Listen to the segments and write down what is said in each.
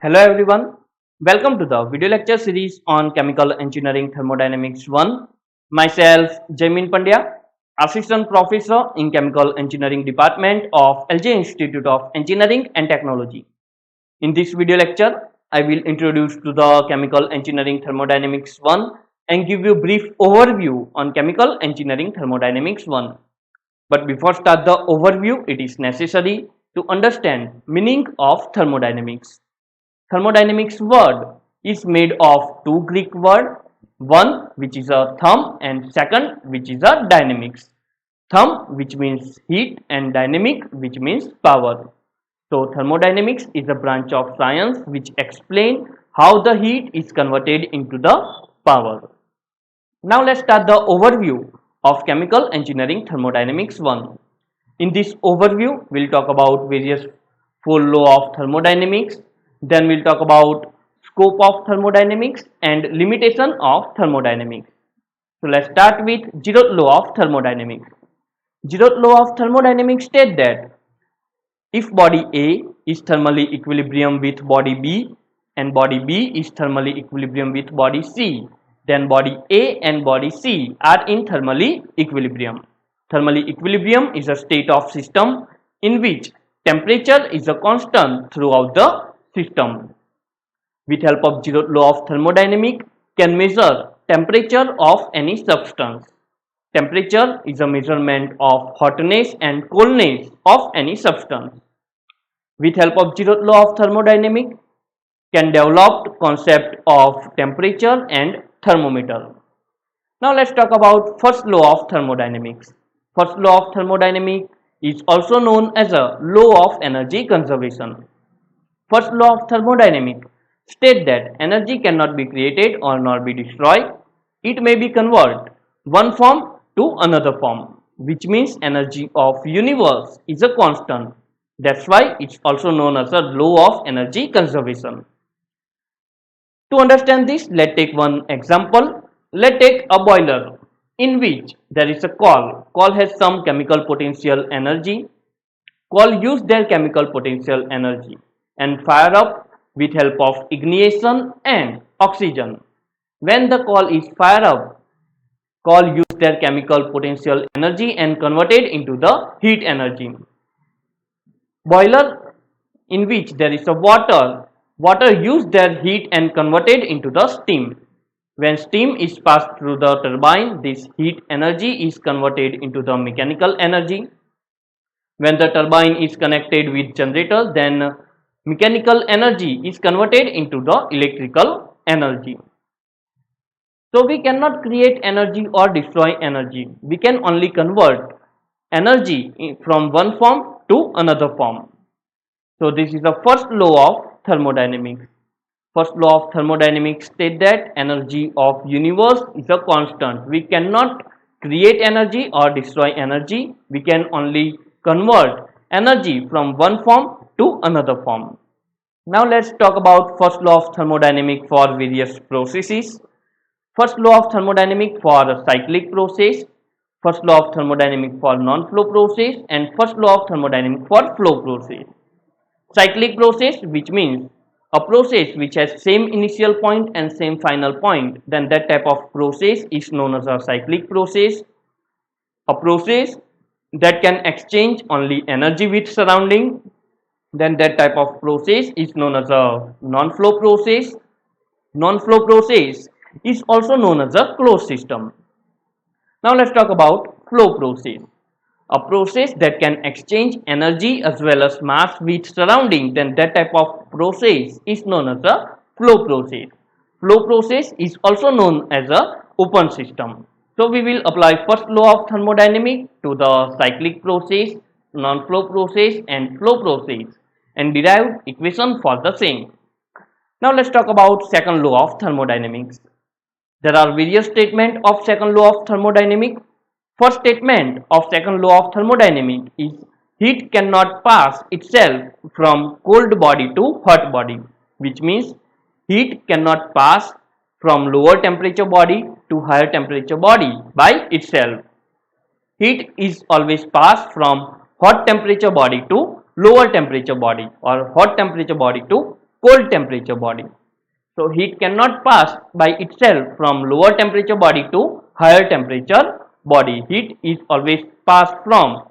Hello everyone, welcome to the video lecture series on Chemical Engineering Thermodynamics 1. Myself Jaimin Pandya, Assistant Professor in Chemical Engineering Department of LJ Institute of Engineering and Technology. In this video lecture, I will introduce to the Chemical Engineering Thermodynamics 1 and give you a brief overview on Chemical Engineering Thermodynamics 1. But before start the overview, it is necessary to understand meaning of thermodynamics. Thermodynamics word is made of two Greek words, one which is a therm and second which is a dynamics. Therm which means heat and dynamic which means power. So thermodynamics is a branch of science which explains how the heat is converted into the power. Now let's start the overview of Chemical Engineering Thermodynamics 1. In this overview, we'll talk about various four laws of thermodynamics. Then we'll talk about scope of thermodynamics and limitation of thermodynamics. So let's start with zeroth law of thermodynamics. Zeroth law of thermodynamics states that if body A is thermally equilibrium with body B and body B is thermally equilibrium with body C, then body A and body C are in thermally equilibrium. Thermally equilibrium is a state of system in which temperature is a constant throughout the system. With help of zeroth law of thermodynamics, can measure temperature of any substance. Temperature is a measurement of hotness and coldness of any substance. With help of zeroth law of thermodynamics, can develop concept of temperature and thermometer. Now let's talk about first law of thermodynamics. First law of thermodynamics is also known as a law of energy conservation. First law of thermodynamics states that energy cannot be created or nor be destroyed. It may be converted one form to another form, which means energy of universe is a constant. That's why it's also known as a law of energy conservation. To understand this, let's take one example. Let's take a boiler in which there is a coal. Coal has some chemical potential energy. Coal use their chemical potential energy and fire up with help of ignition and oxygen. When the coal is fired up, coal use their chemical potential energy and converted into the heat energy. Boiler in which there is a water use their heat and converted into the steam. When steam is passed through the turbine, this heat energy is converted into the mechanical energy. When the turbine is connected with generator, then mechanical energy is converted into the electrical energy. So we cannot create energy or destroy energy. We can only convert energy from one form to another form. So this is the first law of thermodynamics. First law of thermodynamics states that energy of universe is a constant. We cannot create energy or destroy energy. We can only convert energy from one form to another form. Now let's talk about first law of thermodynamics for various processes. First law of thermodynamics for a cyclic process, first law of thermodynamics for non-flow process, and first law of thermodynamics for flow process. Cyclic process, which means a process which has same initial point and same final point, then that type of process is known as a cyclic process. A process that can exchange only energy with surrounding, then that type of process is known as a non-flow process. Non-flow process is also known as a closed system. Now let's talk about flow process. A process that can exchange energy as well as mass with surrounding, then that type of process is known as a flow process. Flow process is also known as a open system. So we will apply first law of thermodynamics to the cyclic process, non-flow process and flow process and derive equation for the same. Now let's talk about second law of thermodynamics. There are various statements of second law of thermodynamics. First statement of second law of thermodynamics is heat cannot pass itself from cold body to hot body, which means heat cannot pass from lower temperature body to higher temperature body by itself. Heat is always passed from hot temperature body to lower temperature body or hot temperature body to cold temperature body. So heat cannot pass by itself from lower temperature body to higher temperature body. Heat is always passed from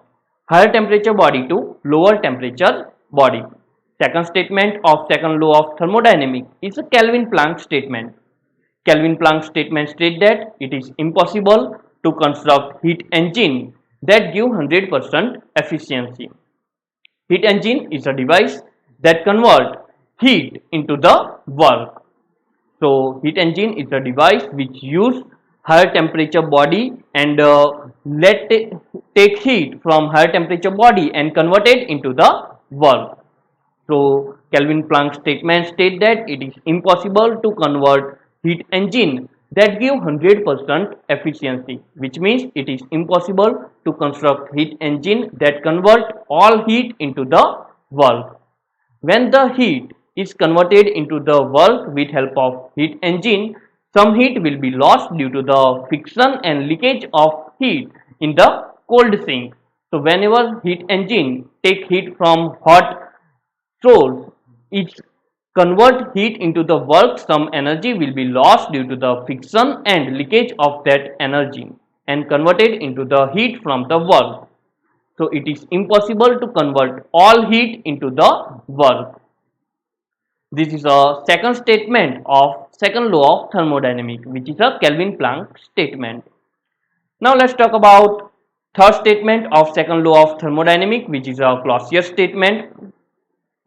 higher temperature body to lower temperature body. Second statement of second law of thermodynamics is a Kelvin-Planck statement. Kelvin-Planck statement states that it is impossible to construct heat engine that give 100% efficiency. Heat engine is a device that convert heat into the work. So heat engine is a device which use higher temperature body and take heat from higher temperature body and convert it into the work. So Kelvin-Planck statement state that it is impossible to convert heat engine that give 100% efficiency, which means it is impossible to construct heat engine that convert all heat into the work. When the heat is converted into the work with help of heat engine, some heat will be lost due to the friction and leakage of heat in the cold sink. So whenever heat engine take heat from hot source, it convert heat into the work, some energy will be lost due to the friction and leakage of that energy and converted into the heat from the work. So it is impossible to convert all heat into the work. This is a second statement of second law of thermodynamics, which is a Kelvin-Planck statement. Now let's talk about third statement of second law of thermodynamics, which is a Clausius statement.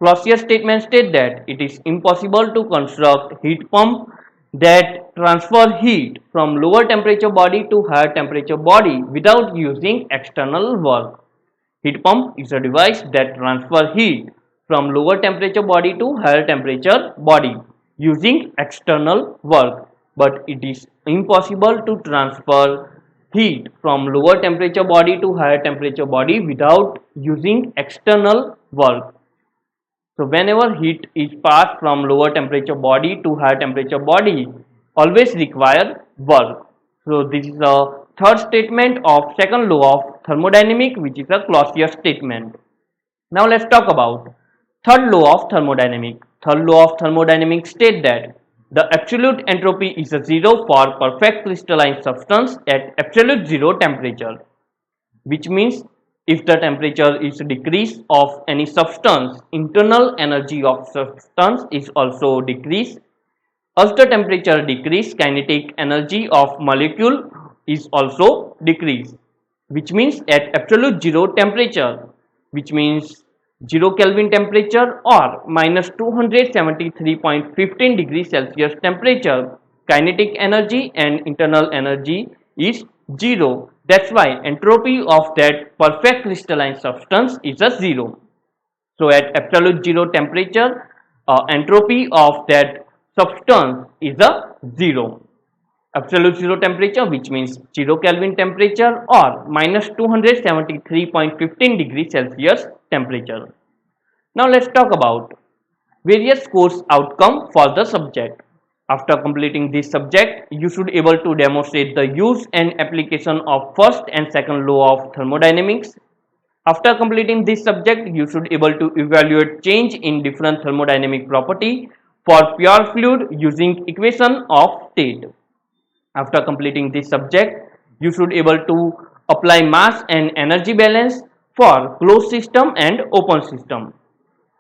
Clausius statement states that it is impossible to construct heat pump that transfer heat from lower temperature body to higher temperature body without using external work. Heat pump is a device that transfer heat from lower temperature body to higher temperature body using external work, but it is impossible to transfer heat from lower temperature body to higher temperature body without using external work. So whenever heat is passed from lower temperature body to higher temperature body, always require work. So this is a third statement of second law of thermodynamics, which is a Clausius statement. Now let's talk about third law of thermodynamics. Third law of thermodynamics states that the absolute entropy is a zero for perfect crystalline substance at absolute zero temperature, which means if the temperature is decreased of any substance, internal energy of substance is also decreased. As the temperature decrease, kinetic energy of molecule is also decreased, which means at absolute zero temperature, which means 0 Kelvin temperature or minus 273.15 degrees Celsius temperature, kinetic energy and internal energy is 0. That's why entropy of that perfect crystalline substance is a 0. So at absolute zero temperature, entropy of that substance is a 0. Absolute zero temperature, which means 0 Kelvin temperature or minus 273.15 degrees Celsius temperature. Now let's talk about various course outcome for the subject. After completing this subject, you should able to demonstrate the use and application of first and second law of thermodynamics. After completing this subject, you should able to evaluate change in different thermodynamic property for pure fluid using equation of state. After completing this subject, you should able to apply mass and energy balance for closed system and open system.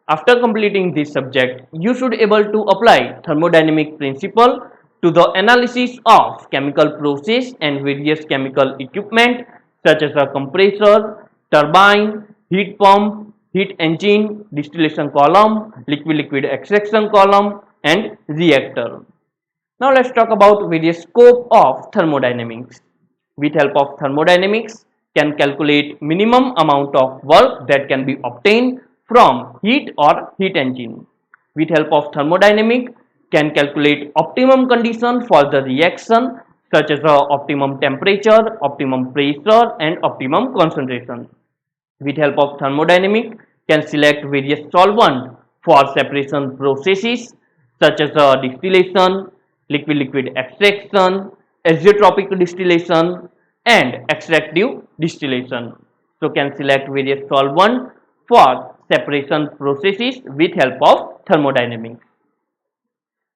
After completing this subject, you should able to apply thermodynamic principle to the analysis of chemical process and various chemical equipment such as a compressor, turbine, heat pump, heat engine, distillation column, liquid extraction column and reactor. Now let's talk about various scope of thermodynamics. With help of thermodynamics, can calculate minimum amount of work that can be obtained from heat or heat engine. With help of thermodynamics, can calculate optimum condition for the reaction such as optimum temperature, optimum pressure and optimum concentration. With help of thermodynamics, can select various solvent for separation processes such as distillation, liquid extraction, azeotropic distillation and extractive distillation. So can select various solvent for separation processes with help of thermodynamics.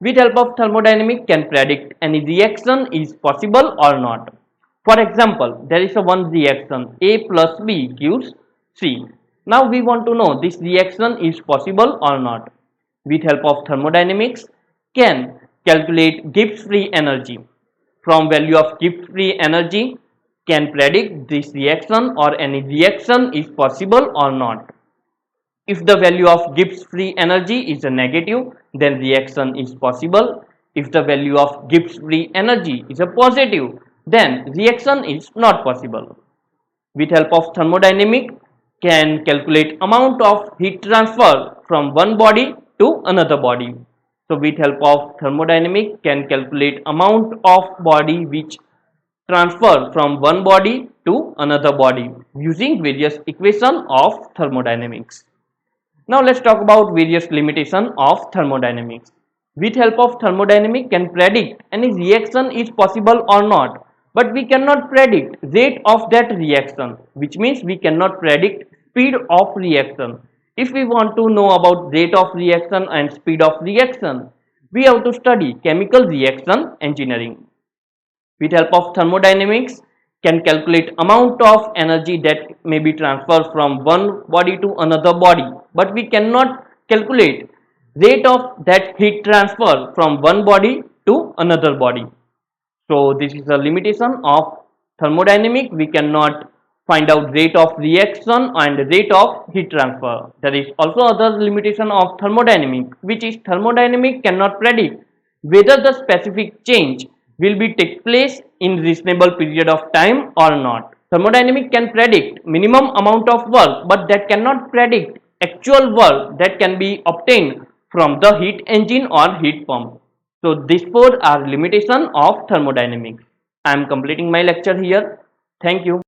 With help of thermodynamics can predict any reaction is possible or not. For example, there is a one reaction A plus B gives C. Now we want to know this reaction is possible or not. With help of thermodynamics can calculate Gibbs free energy. From value of Gibbs free energy can predict this reaction or any reaction is possible or not. If the value of Gibbs free energy is a negative, then reaction is possible. If the value of Gibbs free energy is a positive, then reaction is not possible. With help of thermodynamics can calculate amount of heat transfer from one body to another body. So with help of thermodynamics can calculate amount of body which transfer from one body to another body using various equations of thermodynamics. Now let's talk about various limitations of thermodynamics. With help of thermodynamics can predict any reaction is possible or not, but we cannot predict rate of that reaction, which means we cannot predict speed of reaction. If we want to know about rate of reaction and speed of reaction, we have to study chemical reaction engineering. With help of thermodynamics can calculate amount of energy that may be transferred from one body to another body, but we cannot calculate rate of that heat transfer from one body to another body. So this is a limitation of thermodynamics. We cannot find out rate of reaction and rate of heat transfer. There is also other limitation of thermodynamics, which is thermodynamics cannot predict whether the specific change will be take place in reasonable period of time or not. Thermodynamics can predict minimum amount of work, but that cannot predict actual work that can be obtained from the heat engine or heat pump. So these four are limitation of thermodynamics. I am completing my lecture here. Thank you.